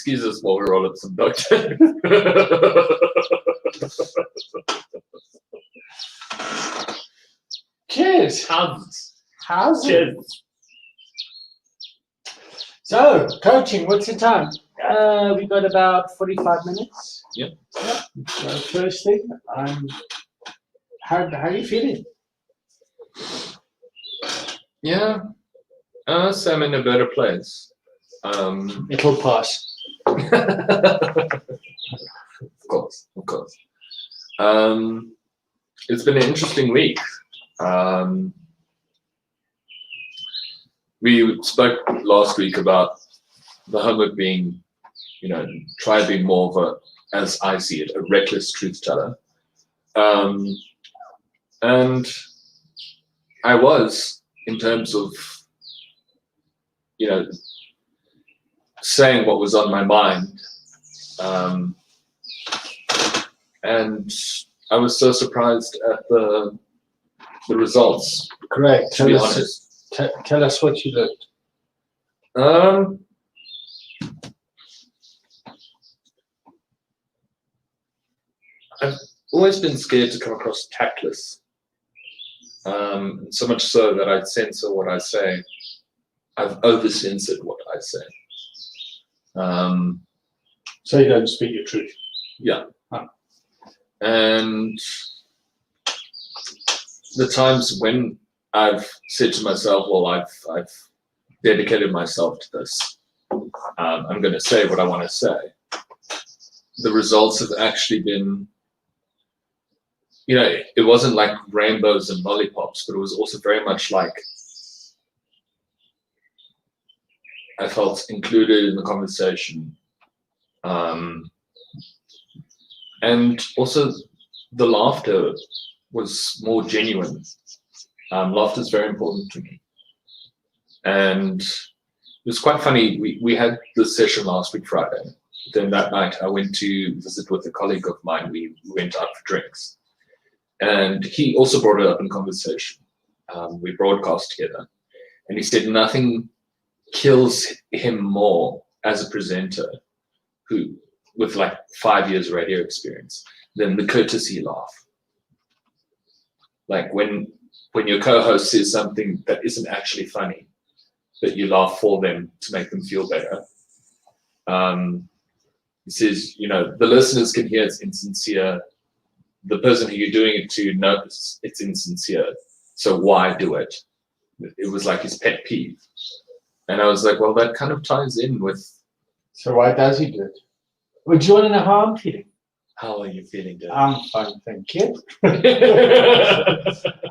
Excuse us while we roll up some duct tape. Cheers. How's it? Cheers. So, coaching, what's the time? We got about 45 minutes. Yep. So, first thing, how are you feeling? Yeah. So I'm in a better place. It'll pass. Of course. It's been an interesting week. We spoke last week about the homework being, try being more of a, as I see it, a reckless truth teller. And I was, in terms of, saying what was on my mind. And I was so surprised at the results. Correct. To be honest. Tell us what you learned. I've always been scared to come across tactless. So much so that I'd censor what I say. I've over-censored what I say. So you don't speak your truth. Yeah. Huh. And the times when I've said to myself, well, I've dedicated myself to this. I'm going to say what I want to say. The results have actually been, it wasn't like rainbows and lollipops, but it was also very much like I felt included in the conversation. And also the laughter was more genuine. Laughter is very important to me. And it was quite funny. We had this session last week, Friday. Then that night I went to visit with a colleague of mine. We went out for drinks. And he also brought it up in conversation. We broadcast together. And he said nothing kills him more as a presenter with like 5 years radio experience than the courtesy laugh. Like when your co-host says something that isn't actually funny, but you laugh for them to make them feel better. He says, the listeners can hear it's insincere. The person who you're doing it to knows it's insincere. So why do it? It was like his pet peeve. And I was like, well, that kind of ties in with. So why does he do it? Would you want to know how I'm feeling? How are you feeling, Dave? I'm fine, thank you.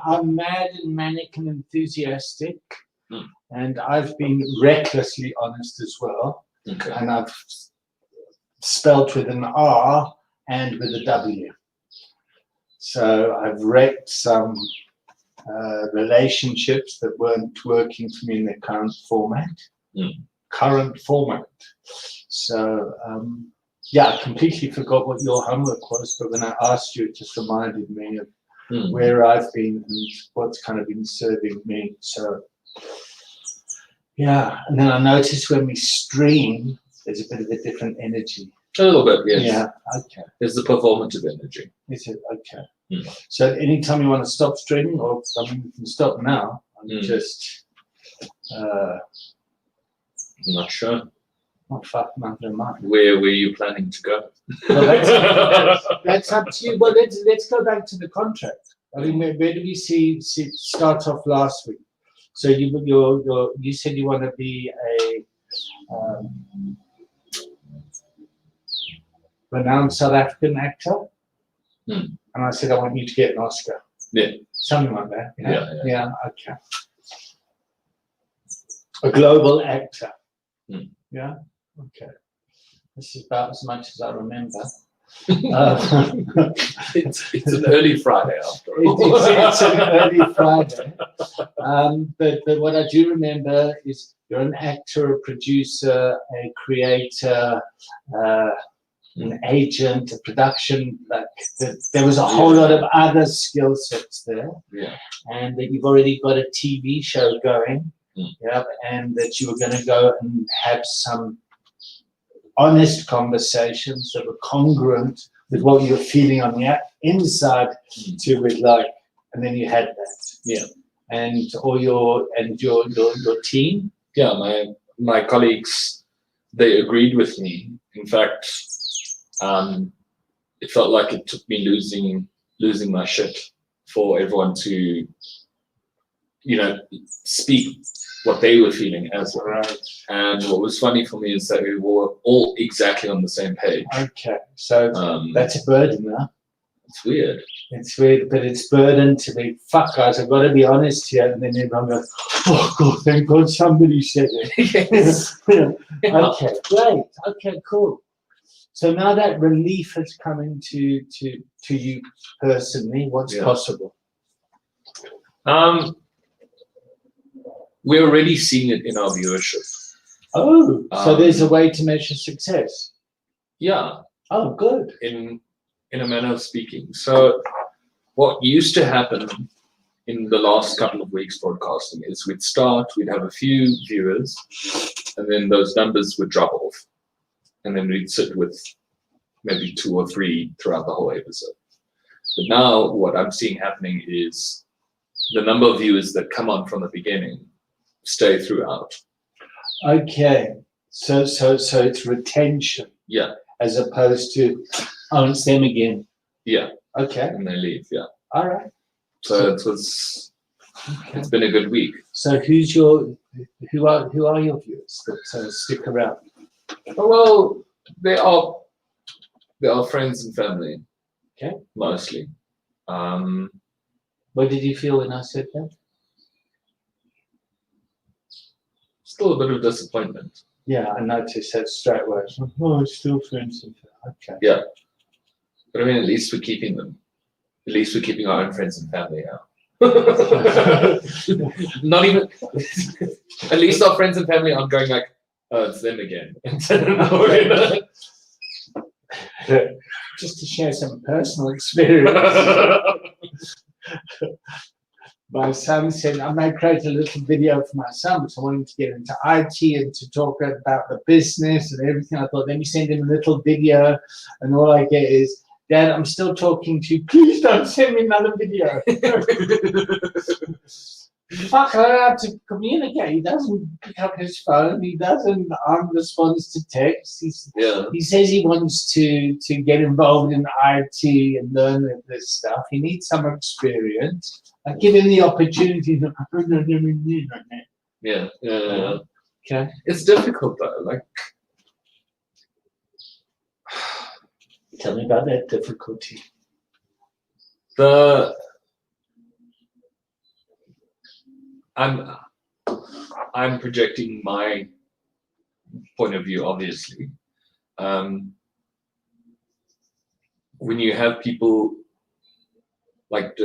I'm mad and manic and enthusiastic. And I've been recklessly honest as well. Okay. And I've spelt with an R and with a W. So I've wrecked some relationships that weren't working for me in their current format. So, I completely forgot what your homework was, but when I asked you, it just reminded me of where I've been and what's kind of been serving me. So, and then I noticed when we stream, there's a bit of a different energy. A little bit, yes. Yeah, okay. There's the performative energy. Is it? Okay. So anytime you want to stop streaming, or I mean, you can stop now. I'm just... I'm not sure. Oh, fuck, never mind. Where were you planning to go? Well, that's up to you. Well, let's go back to the contract. I mean, where do we see start off last week? So you said you want to be a renowned South African actor, and I said I want you to get an Oscar. Yeah. Something like that. Yeah. Okay. A global actor. Yeah. Okay. This is about as much as I remember. It's an early Friday after all. It's an early Friday. But what I do remember is you're an actor, a producer, a creator, an agent, a production. Like there was a whole lot of other skill sets there. Yeah. And that you've already got a TV show going. Yeah. And that you were going to go and have some honest conversations that were congruent with what you were feeling on the inside to with like, and then you had that. Yeah. And all your team. Yeah, my colleagues, they agreed with me. In fact, it felt like it took me losing my shit for everyone to, speak what they were feeling as well. Right. And what was funny for me is that we were all exactly on the same page. Okay, so that's a burden, huh? It's weird. It's weird, but it's burden to be, fuck guys, I've got to be honest here. And then everyone goes, oh God, thank God somebody said it. Yes. Yeah. Yeah. Okay, great. Okay, cool. So now that relief has come into to you personally, what's possible? We're already seeing it in our viewership. Oh, so there's a way to measure success. Yeah. Oh, good. In a manner of speaking. So what used to happen in the last couple of weeks broadcasting is we'd have a few viewers, and then those numbers would drop off. And then we'd sit with maybe 2 or 3 throughout the whole episode. But now what I'm seeing happening is the number of viewers that come on from the beginning stay throughout. Okay. So it's retention. Yeah. As opposed to, oh, it's them again. Yeah. Okay. And they leave, yeah. All right. So it's been a good week. So who are your viewers that stick around? Well, they are friends and family. Okay. Mostly. What did you feel when I said that? Still a bit of disappointment. Yeah, I noticed that straight away. Oh, it's still friends and family. Okay. Yeah. But I mean, at least we're keeping them. At least we're keeping our own friends and family out. Not even. At least our friends and family aren't going like, oh, it's them again. Just to share some personal experience. My son said, I might create a little video for my son, because I want him to get into IT and to talk about the business and everything. I thought, let me send him a little video, and all I get is, Dad, I'm still talking to you. Please don't send me another video. Fuck, I have to communicate. He doesn't pick up his phone. He doesn't respond to text. He says he wants to get involved in IT and learn this stuff. He needs some experience. I give him the opportunity. Yeah. Okay. It's difficult though. Like, tell me about that difficulty. I'm projecting my point of view, obviously. When you have people like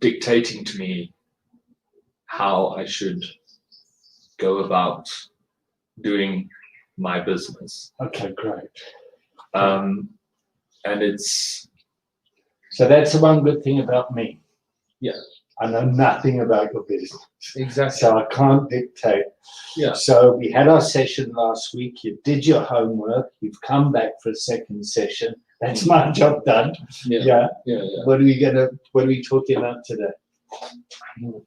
dictating to me how I should go about doing my business. Okay, great. And it's... So that's the one good thing about me. Yeah. I know nothing about your business. Exactly. So I can't dictate. Yeah. So we had our session last week. You did your homework. You've come back for a second session. That's my job done. Yeah. What are we talking about today? I'm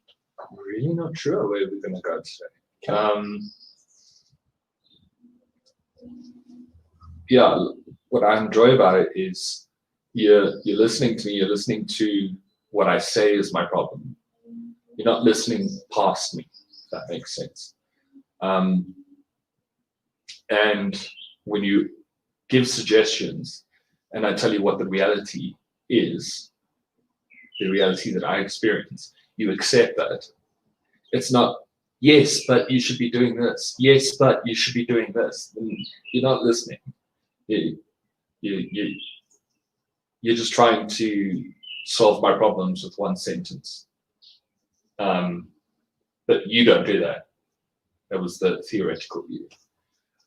really not sure where we're gonna go today. Yeah, what I enjoy about it is you're listening to me, you're listening to what I say is my problem. You're not listening past me, if that makes sense. And when you give suggestions and I tell you what the reality is, the reality that I experience, you accept that. It's not, yes, but you should be doing this. Yes, but you should be doing this. And you're not listening. You're just trying to solve my problems with one sentence. But you don't do that. That was the theoretical view.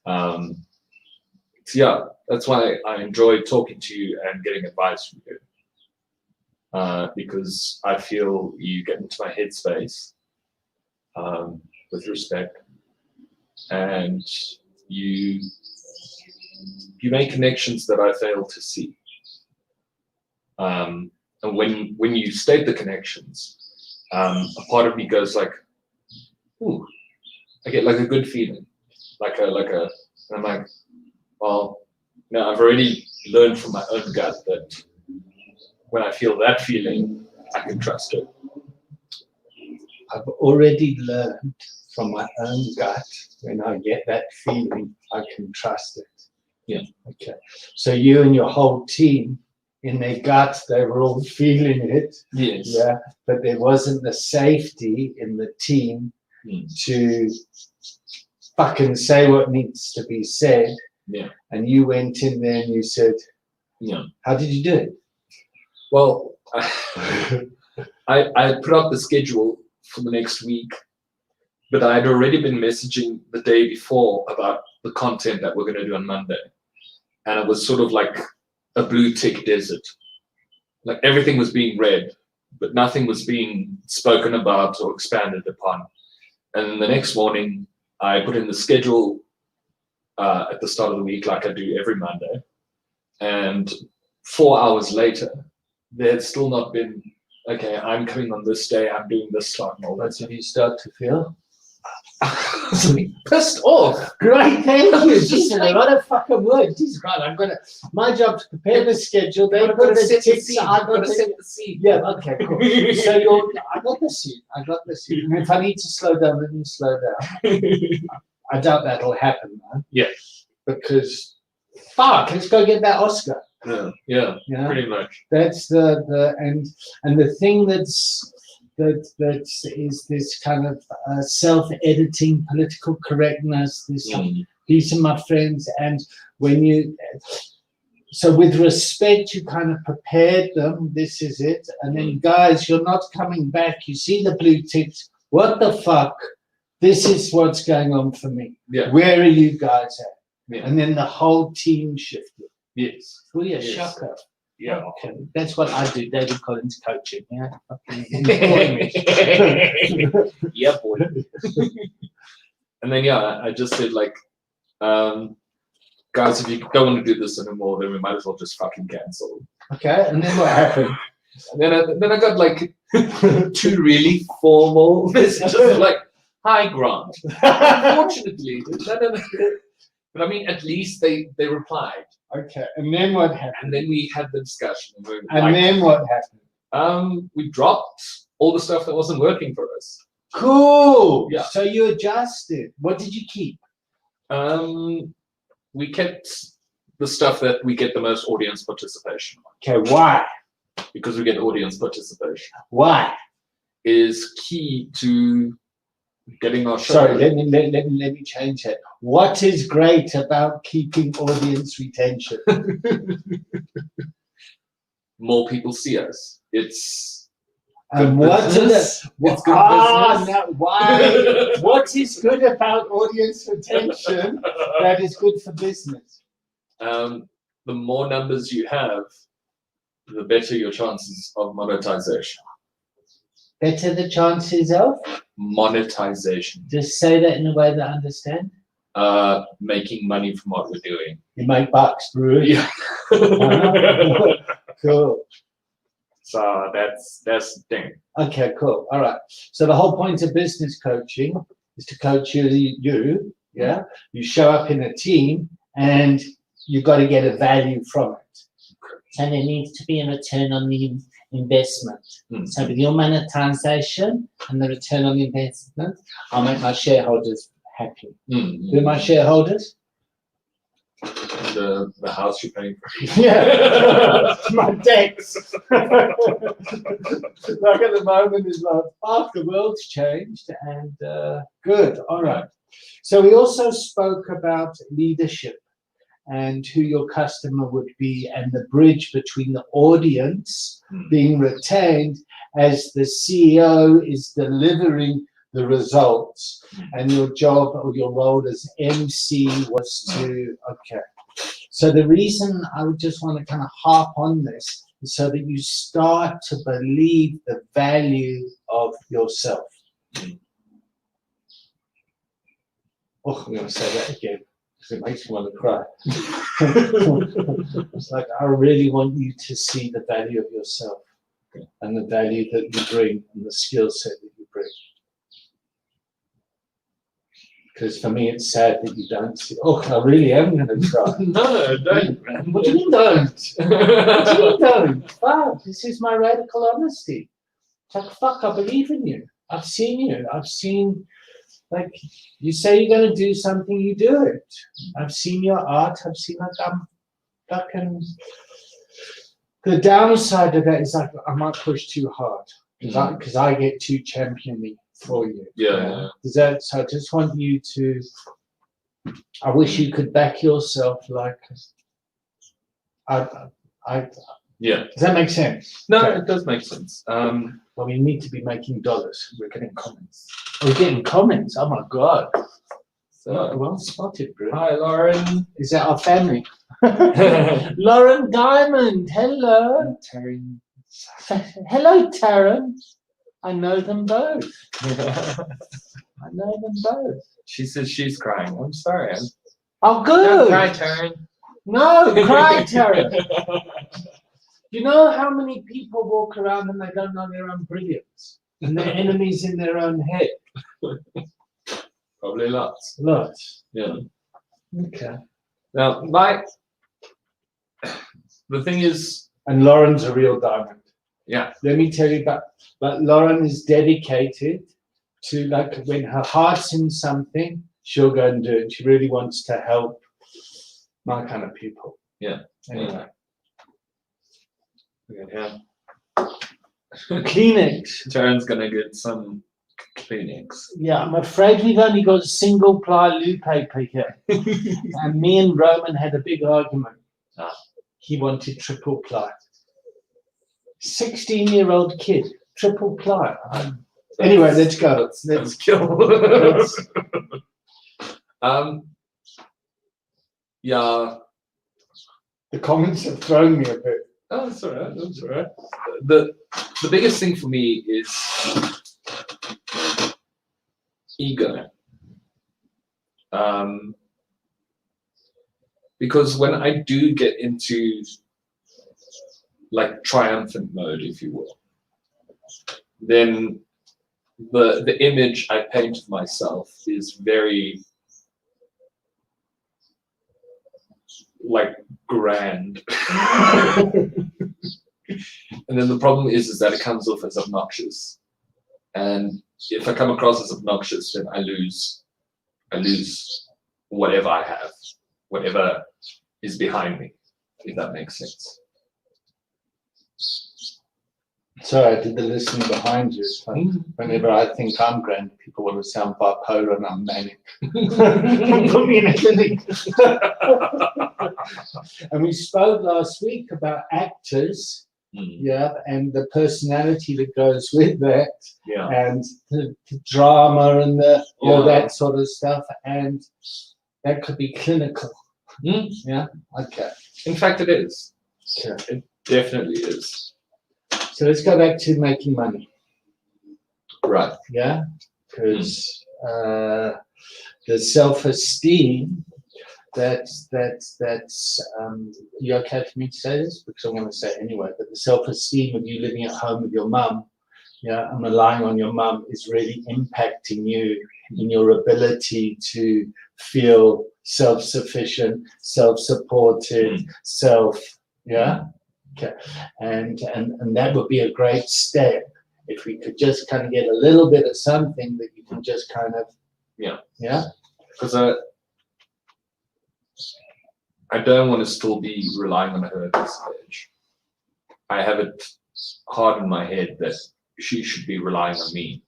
So yeah, that's why I enjoy talking to you and getting advice from you. Because I feel you get into my headspace with respect, and you make connections that I fail to see. And when you state the connections, a part of me goes like, ooh, I get like a good feeling, and I'm like, well, now I've already learned from my own gut that when I feel that feeling, I can trust it. I've already learned from my own gut, when I get that feeling, I can trust it. Yeah. Okay. So you and your whole team, in their guts, they were all feeling it. Yes. Yeah. But there wasn't the safety in the team to fucking say what needs to be said. Yeah. And you went in there and you said, yeah. How did you do it? Well, I put out the schedule for the next week, but I had already been messaging the day before about the content that we're going to do on Monday. And it was sort of like a blue tick desert. Like everything was being read, but nothing was being spoken about or expanded upon. And the next morning, I put in the schedule at the start of the week, like I do every Monday. And 4 hours later, there had still not been, okay, I'm coming on this day, I'm doing this slot and all that. What did you start to feel? I was a bit pissed off. Great, thank you. Just a lot of fucking words. Jesus Christ, I'm gonna. My job to prepare the schedule. They I've put got to the set the ticks. scene. I I've got to set the scene. Yeah. Okay. Cool. So I got the scene. I got the scene. And if I need to slow down, let me slow down. I doubt that'll happen, man. Yeah. Because, fuck, let's go get that Oscar. Yeah. You know? Pretty much. That's and the thing that is this kind of self-editing political correctness. These are my friends, and when you so with respect, you kind of prepared them. This is it, and then guys, you're not coming back. You see the blue ticks. What the fuck? This is what's going on for me. Yeah. Where are you guys at? Yeah. And then the whole team shifted. Yes. Really a Yes. shocker. Yeah. Okay. That's what I do. David Collins coaching. Yeah. Yeah, boy. And then I just said like, guys, if you don't want to do this anymore, then we might as well just fucking cancel. Okay. And then what happened? And then I got like 2 really formal messages like, "Hi, Grant. Unfortunately, no. But I mean, at least they replied." Okay. And then what happened? And then we had the discussion. And then what happened? We dropped all the stuff that wasn't working for us. Cool. Yeah. So you adjusted. What did you keep? We kept the stuff that we get the most audience participation on. Okay. Why? Because we get audience participation. Why? Is key to getting our show. Sorry, let me change that. What is great about keeping audience retention? More people see us. It's And good what business. is It's good business. now, why? What is good about audience retention that is good for business? The more numbers you have, the better your chances of monetization. Better the chances of? Monetization. Just say that in a way that I understand. Making money from what we're doing. You make bucks, bro. Yeah. Cool. So that's the thing. Okay, cool. All right. So the whole point of business coaching is to coach you. Yeah. You show up in a team and you've got to get a value from it. So there needs to be a return on the investment. So with your monetization and the return on the investment, I'll make my shareholders happy. Who are my shareholders? The house you're paying for. Yeah, my debts. Like at the moment is like, oh, the world's changed and good. All right. So we also spoke about leadership and who your customer would be and the bridge between the audience being retained as the CEO is delivering the results, and your job or your role as MC was to, okay. So the reason I would just want to kind of harp on this is so that you start to believe the value of yourself. Oh, I'm going to say that again because it makes me want to cry. It's like, I really want you to see the value of yourself and the value that you bring and the skill set that you bring. Because for me, it's sad that you don't see. Oh, I really am going to try. No, don't, man. What do you mean don't? What do you mean don't? Fuck, this is my radical honesty. It's like, fuck, I believe in you. I've seen you. I've seen, like, you say you're going to do something, you do it. I've seen your art. I've seen, like, I'm fucking. The downside of that is, like, I might push too hard because I get too championly for you. Yeah. Is that, so I just want you to, I wish you could back yourself like, Yeah. does that make sense? No, Okay. it does make sense. Well, we need to be making dollars. We're getting comments. We're getting comments. Oh my God. So, Well spotted, bro. hi, Lauren. Is that our family? Lauren Diamond. Hello. Taryn. Hello, Taryn. I know them both. I know them both. She says she's crying. I'm sorry. Oh, Don't good. cry, Taryn. No, cry, Taryn. You know how many people walk around and they don't know their own brilliance? And they're enemies in their own head? Probably lots. Lots. Yeah. Okay. Now, the thing is, And Lauren's a real diamond. yeah, Let me tell you about, but Lauren is dedicated to, like, when her heart's in something, she'll go and do it. She really wants to help my kind of people. Yeah. Anyway. yeah. Kleenex. Taryn's gonna get some Kleenex. Yeah, I'm afraid we've only got single ply loo paper here. And me and Roman had a big argument. Ah. He wanted triple ply. 16-year-old kid, triple ply. Anyway, let's go. Let's kill. Let's- Yeah. the comments have thrown me a bit. Oh, that's all right. That's all right. The biggest thing for me is ego. Because when I do get into like triumphant mode, if you will, then the image I paint of myself is very like grand. And then the problem is that it comes off as obnoxious. And if I come across as obnoxious, then I lose whatever I have, whatever is behind me, if that makes sense. Sorry, I did the listening behind you. It's like, whenever I think I'm grand, people want to sound bipolar and I'm manic. Put me in a clinic. And we spoke last week about actors, yeah, and the personality that goes with that, Yeah. and the drama and all Yeah. that sort of stuff, and that could be clinical. Yeah, okay. In fact, it is. Okay. It definitely is. So let's go back to making money. Right. Yeah, because the self-esteem that's you okay for me to say this? Because I'm going to say it anyway, but the self-esteem of you living at home with your mum, yeah, and relying on your mum is really impacting you in your ability to feel self-sufficient, self-supported, yeah. Okay, and that would be a great step if we could just kind of get a little bit of something that you can just kind of, yeah. Because I don't want to still be relying on her at this stage. I have it hard in my head that she should be relying on me.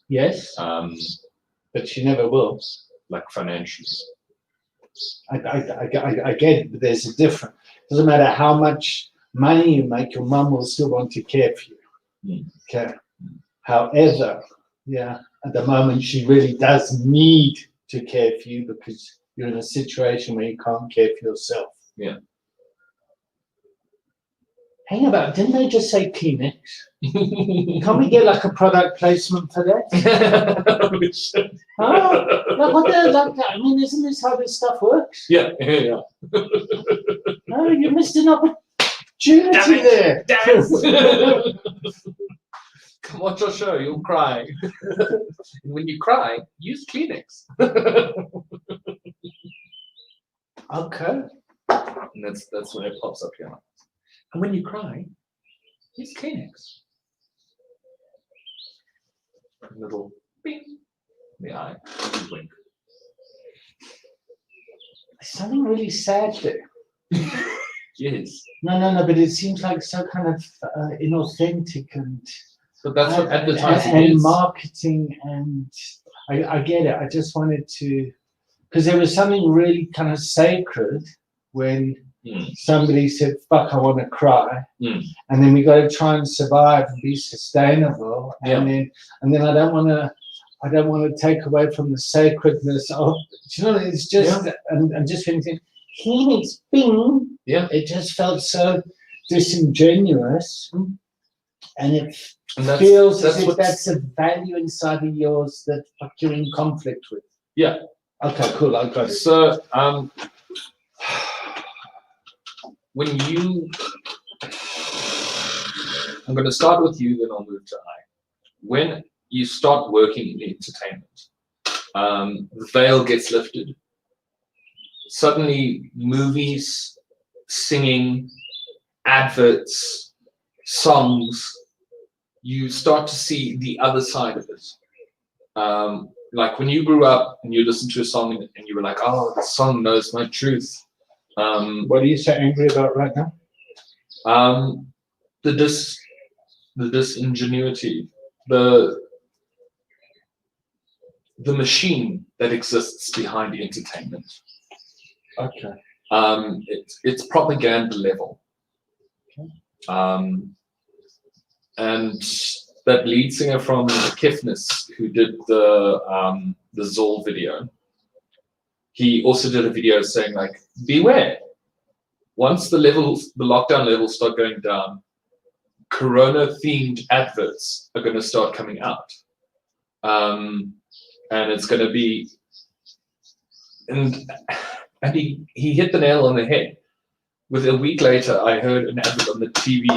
Yes, but she never will. Like financially. I get it, but there's a difference. Doesn't matter how much money you make, your mum will still want to care for you. Okay. However, yeah, at the moment she really does need to care for you because you're in a situation where you can't care for yourself. Yeah. Hang about, didn't they just say Kleenex? Can't we get like a product placement for that? We should. Oh, like what the, like, I mean, isn't this how this stuff works? Yeah. No, you missed an opportunity there. Come watch our show, you'll cry. When you cry, use Kleenex. Okay. And that's when it pops up here. And when you cry, use Kleenex. A little bing in the eye. Wink. There's something really sad there. Yes. No, but it seems like so kind of inauthentic and. But that's what advertising and is. marketing, and I get it. I just wanted to, because there was something really kind of sacred when somebody said, "Fuck, I want to cry," and then we got to try and survive and be sustainable, and then I don't want to take away from the sacredness of. You know, it's just I'm just thinking, Kleenex, bing. Yeah, it just felt so disingenuous, and it. And Feels as if that's a value inside of yours that you're in conflict with. Yeah. Okay, cool. I got it. So, when you, I'm going to start with you, then I'll move to I. When you start working in entertainment, the veil gets lifted. Suddenly, movies, singing, adverts, songs, you start to see the other side of it. Like when you grew up and you listened to a song and you were like, oh, the song knows my truth. What are you so angry about right now? The disingenuity, the machine that exists behind entertainment. Okay. It's propaganda level. Okay. And that lead singer from Kiffness, who did the Zoll video, he also did a video saying, like, beware. Once the lockdown levels start going down, Corona-themed adverts are going to start coming out, and it's going to be, and he hit the nail on the head. With a week later, I heard an advert on the TV.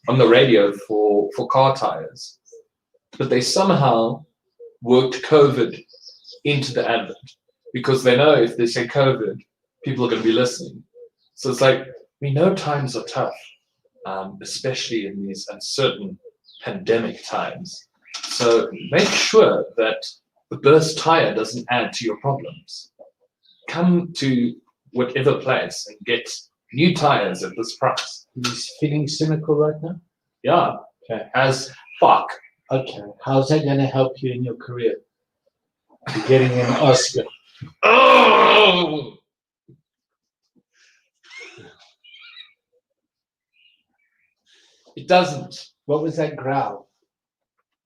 On the radio for car tires, but they somehow worked COVID into the advert because they know if they say COVID, people are going to be listening. So it's like, we know times are tough, especially in these uncertain pandemic times. So make sure that the burst tire doesn't add to your problems. Come to whatever place and get new tires at this price. He's feeling cynical right now? Yeah. Okay. As fuck. Okay. How's that going to help you in your career? You're getting an Oscar. Oh! It doesn't. What was that growl?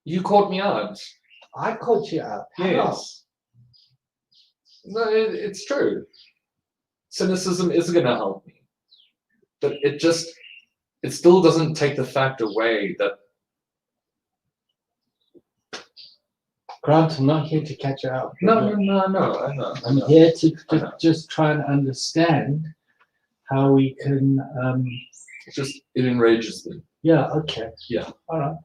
You caught me out. I caught you out. Yes. No, it's true. Cynicism is going to help me. But it still doesn't take the fact away that. Grant, I'm not here to catch you out. No, I know. I'm here to just try and understand how we can. It enrages me. Yeah. Okay. Yeah. All right.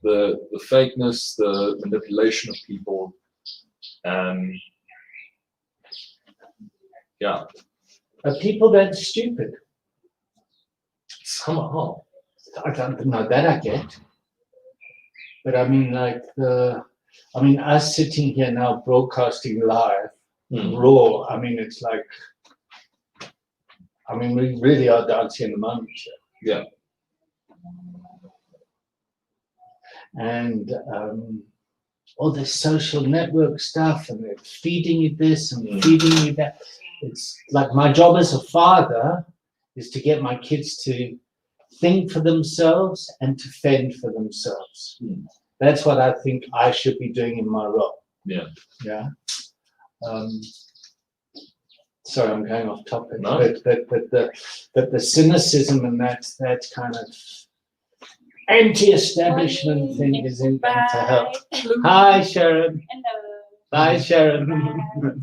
The fakeness, the manipulation of people, yeah. Are people that stupid? Somehow. I don't know that I get. But I mean, like us sitting here now broadcasting live, raw. I mean, it's like, we really are dancing in the moment here. Yeah. And all this social network stuff, and they're feeding you this and feeding you that. It's like my job as a father is to get my kids to think for themselves and to fend for themselves. That's what I think I should be doing in my role. Yeah. Yeah. Sorry, I'm going off topic. No. But the cynicism and that kind of anti-establishment thing isn't going to help. Hi, Sharon. Hello. Bye, Sharon.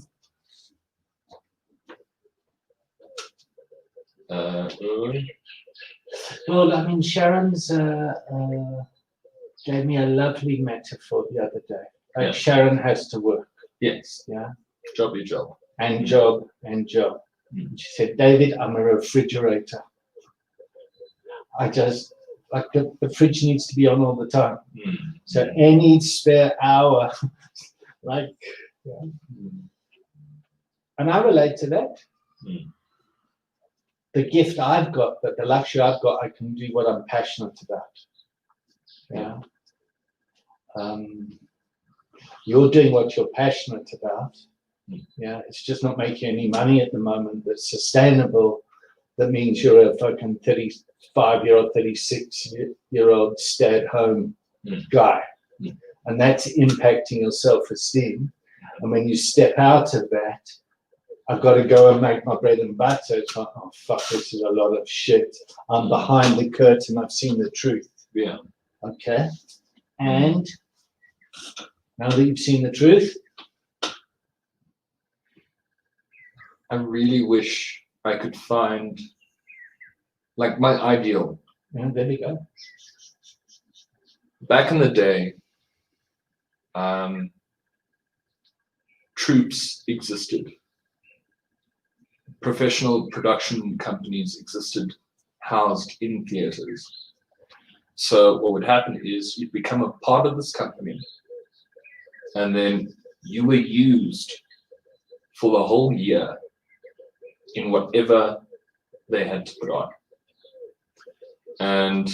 Well, I mean, Sharon's gave me a lovely metaphor the other day. Like Yeah. Sharon has to work, Yes. yeah, Jobby job. and job and job. Mm. She said, David, I'm a refrigerator. I just, like the fridge needs to be on all the time. Mm. So any spare hour, like, Mm. and I relate to that. Mm. The gift I've got, but the luxury I've got, I can do what I'm passionate about. Yeah. You're doing what you're passionate about. Mm. Yeah. It's just not making any money at the moment that's sustainable. That means you're a fucking 35-year-old, 36-year-old stay-at-home guy. Mm. And that's impacting your self-esteem. And when you step out of that, I've got to go and make my bread and butter. It's like, oh, fuck, this is a lot of shit. I'm behind the curtain. I've seen the truth. Yeah. Okay. And now that you've seen the truth, I really wish I could find like my ideal. yeah, there we go. Back in the day, troops existed. Professional production companies existed, housed in theaters. So what would happen is you'd become a part of this company, and then you were used for the whole year in whatever they had to put on. And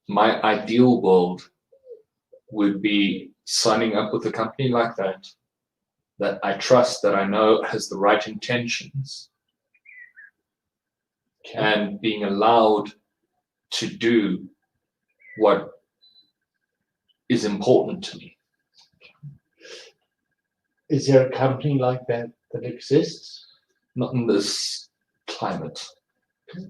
my ideal world would be signing up with a company like that, that I trust, that I know has the right intentions, Okay. and being allowed to do what is important to me. Is there a company like that that exists? Not in this climate.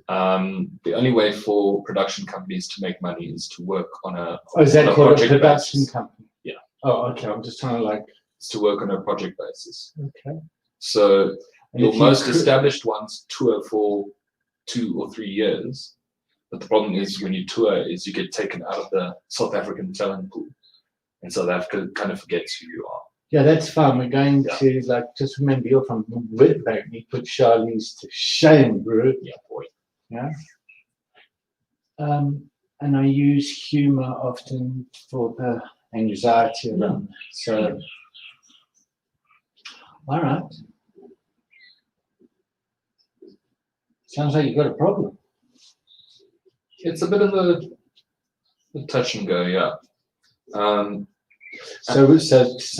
The only way for production companies to make money is to work on a Oh, is on that called a project production basis. company? Yeah. Oh, okay. I'm just trying to like. It's to work on a project basis. Okay. So And your if you most cr- established ones tour for 2 or 3 years, but the problem is when you tour is you get taken out of the South African talent pool, and South Africa kind of forgets who you are. Yeah, that's fine. We're going Yeah. to like just remember you're from Witbank. You put Charlize to shame, bro. Yeah, boy. Yeah. And I use humor often for the anxiety around. So, all right. Sounds like you've got a problem. It's a bit of a touch and go, yeah. So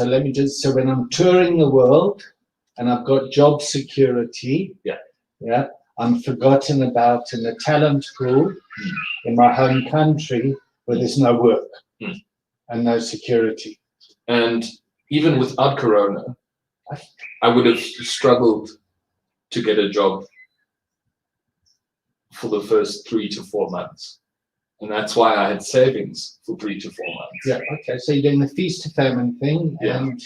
let me just. So when I'm touring the world, and I've got job security. Yeah. Yeah. I'm forgotten about in the talent pool in my home country where there's no work and no security. And even without Corona, I would have struggled to get a job for the first 3 to 4 months. And that's why I had savings for 3 to 4 months. Yeah, okay. So you're doing the feast to famine thing, Yeah. and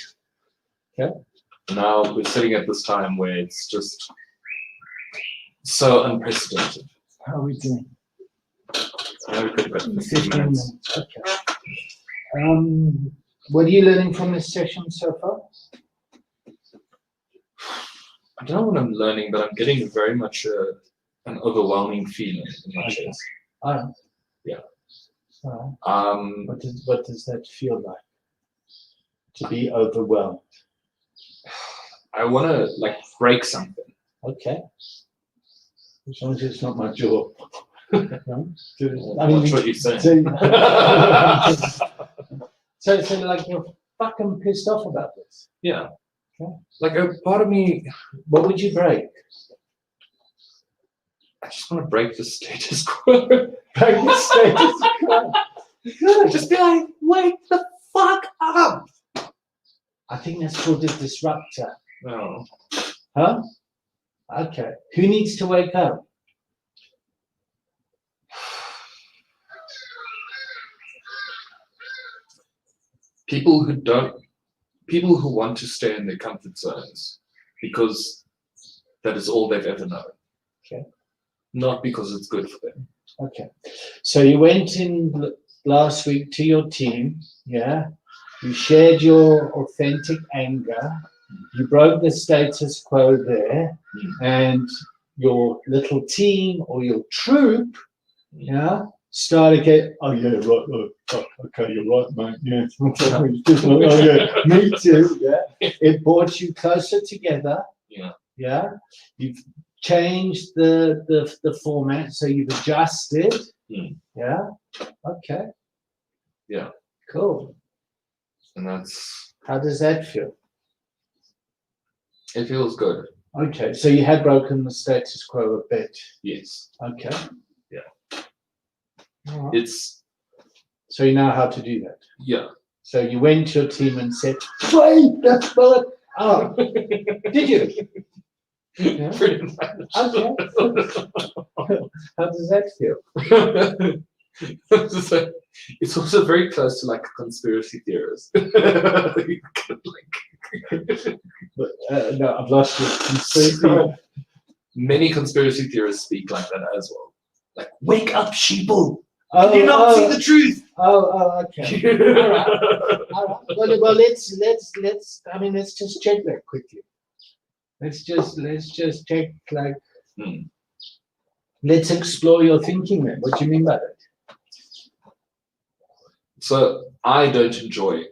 Now we're sitting at this time where it's just so unprecedented. how are we doing? Yeah, we could have got 15 15 minutes. minutes. Okay. What are you learning from this session so far? I don't know what I'm learning, but I'm getting very much an overwhelming feeling in my Okay. chest. Yeah. What does that feel like? To be overwhelmed. I want to like break something. Okay. As long as it's not my jaw. No? Watch what you say. So like you're fucking pissed off about this. Yeah. Okay. Like a part of me, What would you break? I just want to break the status quo. Break the status quo. Just be like, wake the fuck up. I think that's called a disruptor. No. Huh? Okay. Who needs to wake up? People who don't people who want to stay in their comfort zones because that is all they've ever known. Okay. Not because it's good for them. Okay. So you went in last week to your team, yeah? You shared your authentic anger. You broke the status quo there, and your little team or your troop, yeah, started get. Oh yeah, right. Oh, okay, you're right, mate. Yeah. Oh yeah, me too. Yeah. It brought you closer together. Yeah. Yeah. You've changed the format, so you've adjusted. Yeah. Okay. Yeah. Cool. And that's. How does that feel? It feels good. Okay, so you had broken the status quo a bit. Yes. Okay. Yeah. All right. It's. So you know how to do that. Yeah. So you went to your team and said, "Wait, that's bullet." Oh, did you? Yeah. Pretty much. Okay. How does that feel? It's also very close to like a conspiracy theorist. But, no, I've lost you. Conspiracy. Many conspiracy theorists speak like that as well. Like, wake up, sheeple! Oh, Do you not see the truth? Oh, okay. All right. All right. Well, let's. I mean, let's just check that quickly. Let's just check. Like, let's explore your thinking. Then, what do you mean by that? So I don't enjoy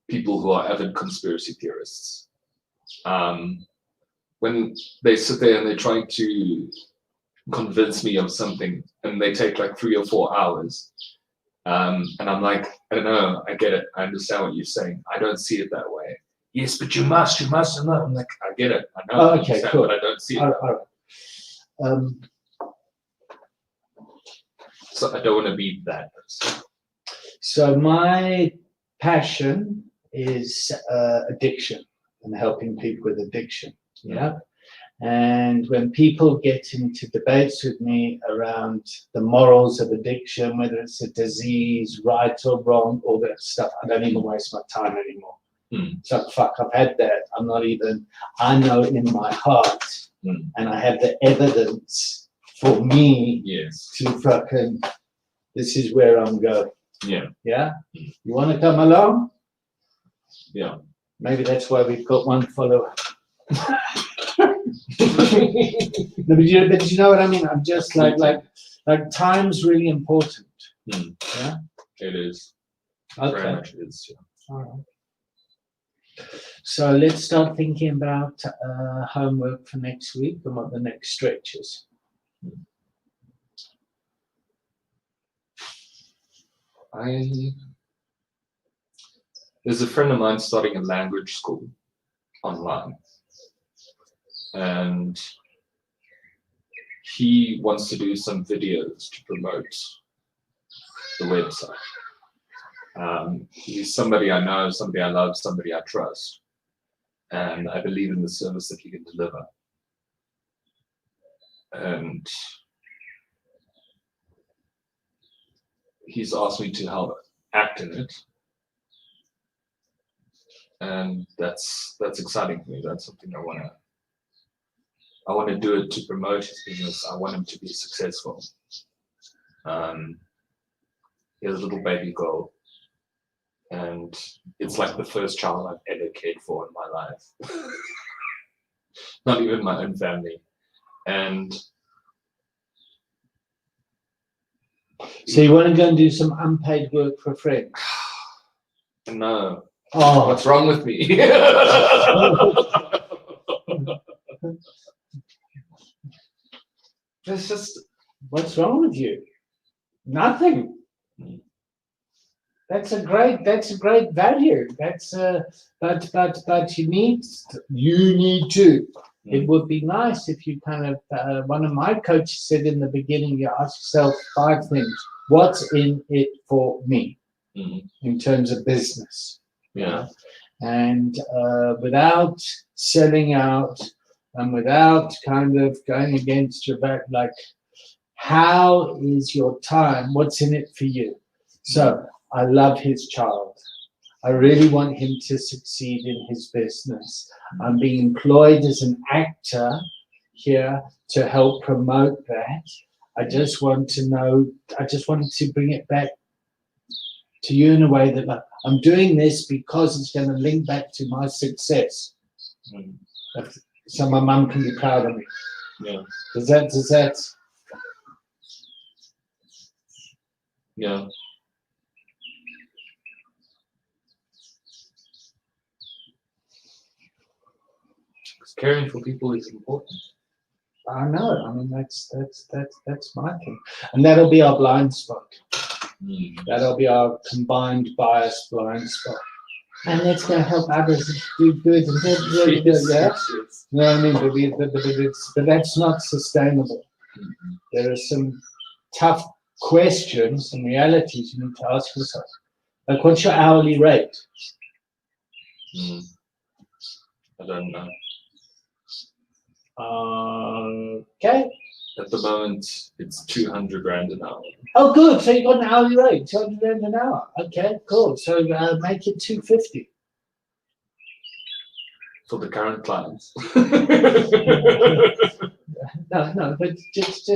people who are avid conspiracy theorists. When they sit there and they're trying to convince me of something and they take like 3 or 4 hours, and I'm like, I don't know, I get it, I understand what you're saying, I don't see it that way. Yes, but you must, and I'm like, I get it, I know, Oh, I okay, understand, cool. but I don't see it. All right. So I don't want to be that person. So my passion is addiction and helping people with addiction. Yeah. And when people get into debates with me around the morals of addiction, whether it's a disease, right or wrong, all that stuff, I don't even waste my time anymore. So fuck, I've had that. I know in my heart, and I have the evidence for me to fucking, this is where I'm going. Yeah. Yeah? You want to come along? Yeah. Maybe that's why we've got one follower. No, but you know what I mean? I'm just like time's really important. Yeah? It is. Okay. Very much is. Yeah. All right. So let's start thinking about homework for next week and what the next stretch is. There's a friend of mine starting a language school online, and he wants to do some videos to promote the website. He's somebody I know, somebody I love, somebody I trust, and I believe in the service that he can deliver. And he's asked me to help act in it, and that's exciting for me. That's something I want to do it to promote his business. I want him to be successful. He has a little baby girl, and it's like the first child I've ever cared for in my life. Not even my own family. And so you want to go and do some unpaid work for a friend? no. Oh, What's wrong with me? There's just, what's wrong with you? Nothing. That's a great value. That's but you need to. It would be nice if you kind of one of my coaches said in the beginning, you ask yourself 5 things. What's in it for me in terms of business? Yeah. And without selling out and without kind of going against your back, like, how is your time? What's in it for you? So I love his child. I really want him to succeed in his business. I'm being employed as an actor here to help promote that. I just want to know, I just wanted to bring it back to you in a way that like, I'm doing this because it's going to link back to my success. Mm. So my mum can be proud of me. Yeah. Does that? Yeah. Because caring for people is important. I know. I mean, that's my thing, and that'll be our blind spot. Mm. That'll be our combined bias blind spot, and that's going to help others do good and good. Yes, Yeah. yes, yes. You know what I mean? But that's not sustainable. Mhm. There are some tough questions and realities you need to ask yourself. Like, what's your hourly rate? Mm. I don't know. Okay. At the moment, it's 200 Rand an hour. Oh, good. So you got an hourly rate, 200 Rand an hour. Okay, cool. So make it 250. For the current clients. No, but just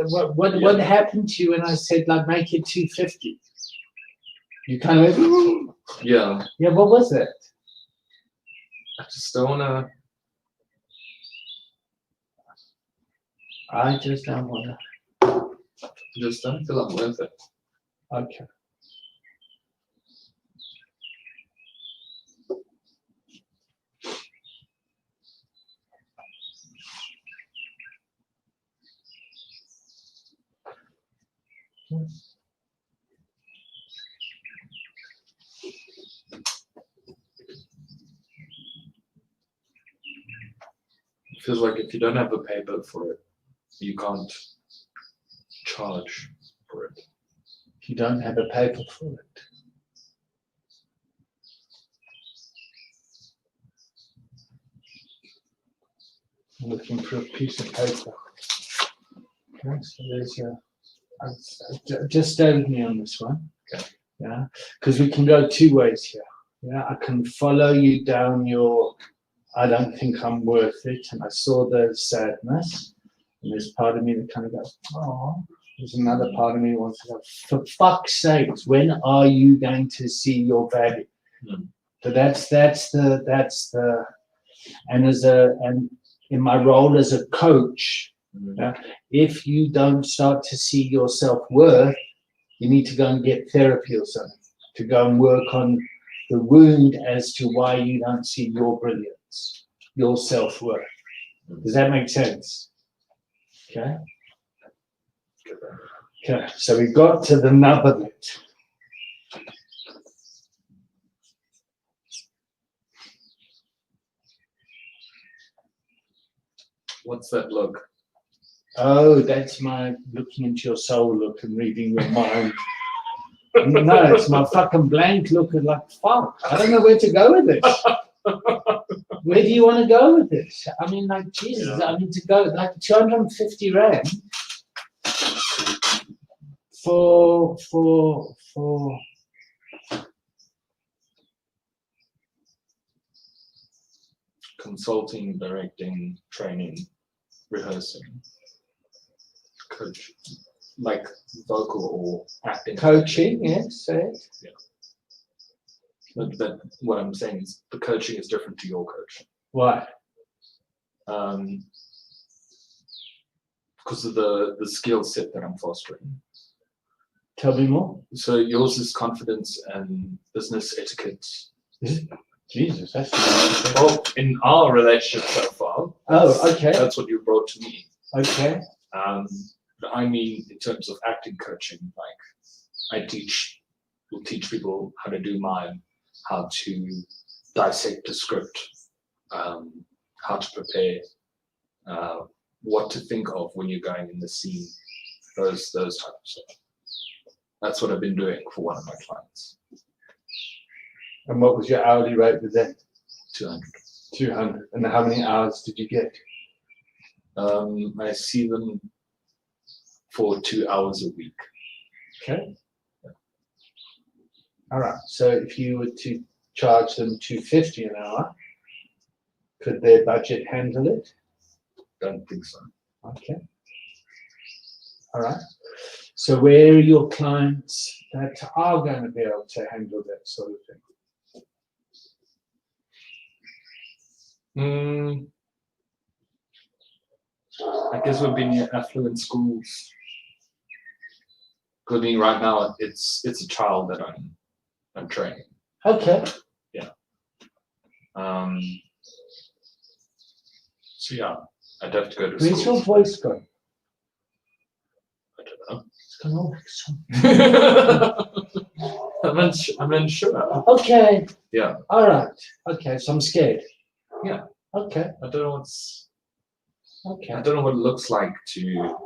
what happened to you when I said like make it 250? You kind of went, Yeah. yeah. What was that? I just don't want I just don't want to. Just don't feel I'm worth it. to. Okay. It feels like if you don't have a paper for it, you can't charge for it. If you don't have a paper for it. I'm looking for a piece of paper. Okay, so there's just stay with me on this one. Okay. Yeah, because we can go two ways here. Yeah, I can follow you down your, I don't think I'm worth it, and I saw the sadness, and there's part of me that kind of goes, oh. There's another part of me that wants to go, for fuck's sakes, when are you going to see your value? Mm. But that's the, and in my role as a coach, Mm. if you don't start to see your self-worth, you need to go and get therapy or something to go and work on the wound as to why you don't see your brilliance, your self-worth. Does that make sense? Okay. Okay, so we got to the nub of it. What's that look? Oh, that's my looking into your soul look and reading your mind. No, it's my fucking blank look and like, fuck, I don't know where to go with this. Where do you want to go with this? I mean, like, Jesus, Yeah. I mean, to go, like, 250 Rand for Consulting, directing, training, rehearsing, coach, like vocal or acting. coaching, yes, say it. But that what I'm saying is the coaching is different to your coach. Why? Because of the skill set that I'm fostering. Tell me more. So yours is confidence and business etiquette. Jesus, that's Well, in our relationship so far. Oh, okay. That's what you brought to me. Okay. But I mean, in terms of acting coaching, like will teach people how to do mime, how to dissect a script, how to prepare, what to think of when you're going in the scene, those types of stuff. That's what I've been doing for one of my clients. And what was your hourly rate with that? 200. 200. And how many hours did you get? I see them for 2 hours a week. Okay. All right. So if you were to charge them $2.50 an hour, could their budget handle it? Don't think so. Okay. All right. So where are your clients that are going to be able to handle that sort of thing? I guess we've been in affluent schools. Good thing right now it's a child that I'm training. Okay. So yeah, I'd have to go to Where's your schools. voice gone? I don't It's gone all like know. I'm unsure. Okay. Yeah. All right. Okay. So I'm scared. Yeah. Okay. I don't know Okay. I don't know what it looks like to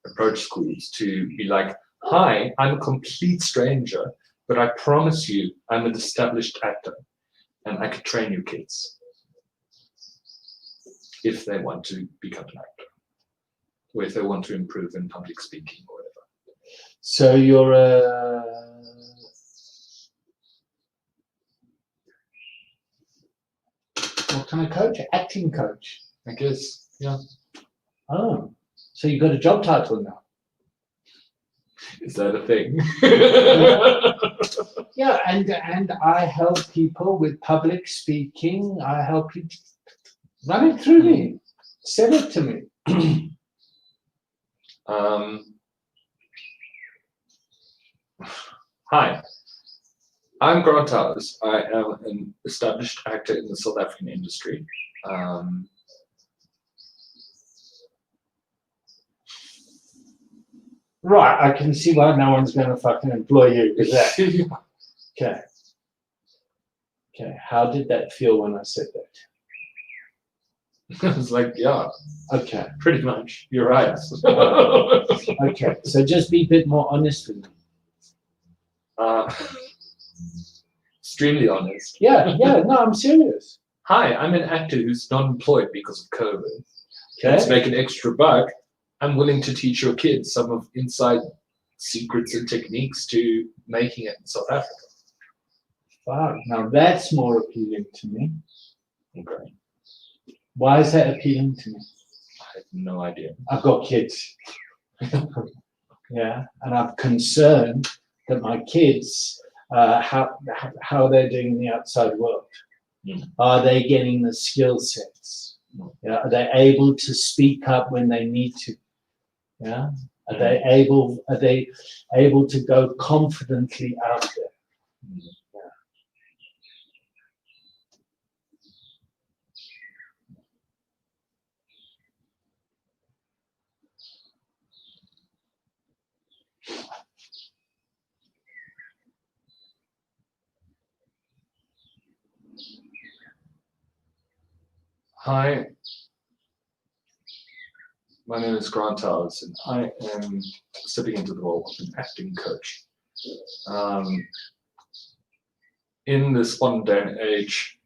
approach schools, to be like, hi, I'm a complete stranger, but I promise you I'm an established actor and I could train your kids if they want to become an actor, or if they want to improve in public speaking or whatever. So you're what kind of coach? Acting coach. I guess, yeah. Oh, so you got a job title now? Is that a thing? Yeah, and I help people with public speaking. I help you run it through me. Send it to me. Hi, I'm Grant Towers. I am an established actor in the South African industry. Right, I can see why no one's going to fucking employ you with that. Okay. Okay, how did that feel when I said that? I was like, yeah, Okay, pretty much. You're right. okay. So just be a bit more honest with me. Extremely honest. Yeah, no, I'm serious. Hi, I'm an actor who's not employed because of COVID. To Okay. make an extra buck, I'm willing to teach your kids some of inside secrets and techniques to making it in South Africa. Wow, now that's more appealing to me. Okay. Why is that appealing to me? I have no idea. I've got kids. Yeah, and I'm concerned that my kids, how they're doing in the outside world. Mm. Are they getting the skill sets? Yeah, are they able to speak up when they need to? Yeah, are they able to go confidently out there? Mm. Hi, my name is Grant Towers, and I am stepping into the role of an acting coach. In this modern day and age,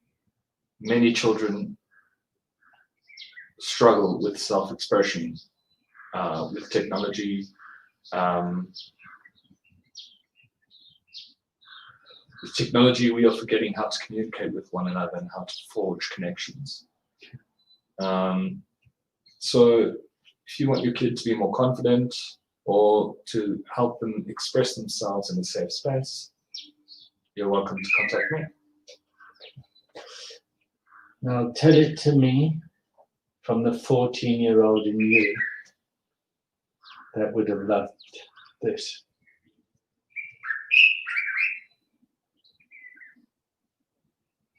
many children struggle with self-expression, with technology. With technology, we are forgetting how to communicate with one another and how to forge connections. So if you want your kid to be more confident or to help them express themselves in a safe space, you're welcome to contact me. Now tell it to me from the 14-year-old in you that would have loved this.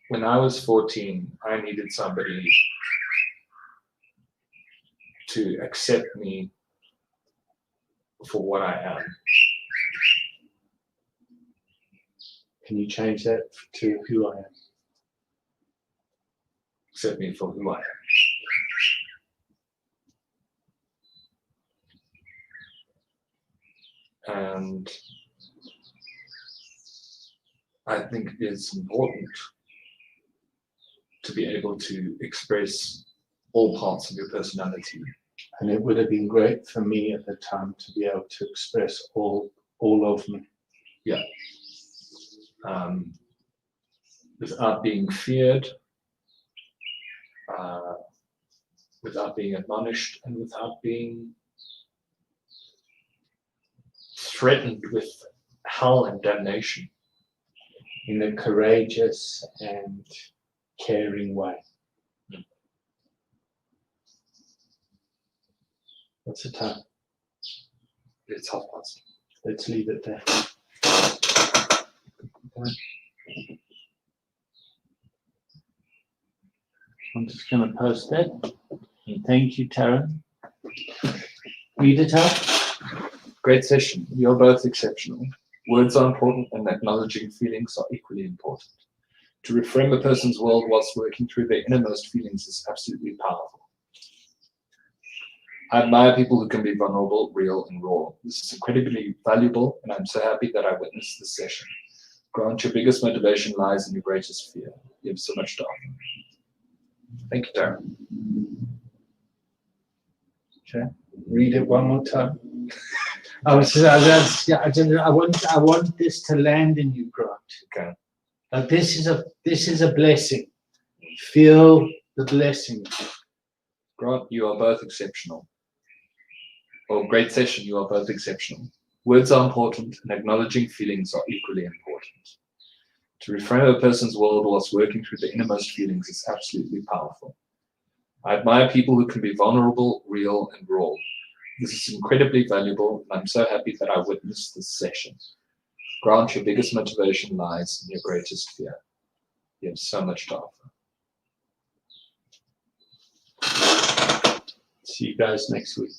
When I was 14, I needed somebody to accept me for what I am. Can you change that to who I am? Accept me for who I am. And I think it's important to be able to express all parts of your personality. And it would have been great for me at the time to be able to express all of me. Yeah. without being feared, without being admonished, and without being threatened with hell and damnation. In a courageous and caring way. What's the time? It's 12:30. Let's leave it there. I'm just going to post that. Thank you, Taryn. Read it out. Great session. You're both exceptional. Words are important, and acknowledging feelings are equally important. To reframe a person's world whilst working through their innermost feelings is absolutely powerful. I admire people who can be vulnerable, real, and raw. This is incredibly valuable, and I'm so happy that I witnessed this session. Grant, your biggest motivation lies in your greatest fear. You have so much to offer. Thank you, Darren. Okay. Read it one more time. I want this to land in you, Grant. Okay. Like this is a blessing. Feel the blessing. Grant, you are both exceptional. Oh, great session. You are both exceptional. Words are important, and acknowledging feelings are equally important. To reframe a person's world whilst working through the innermost feelings is absolutely powerful. I admire people who can be vulnerable, real, and raw. This is incredibly valuable, and I'm so happy that I witnessed this session. Grant, your biggest motivation lies in your greatest fear. You have so much to offer. See you guys next week.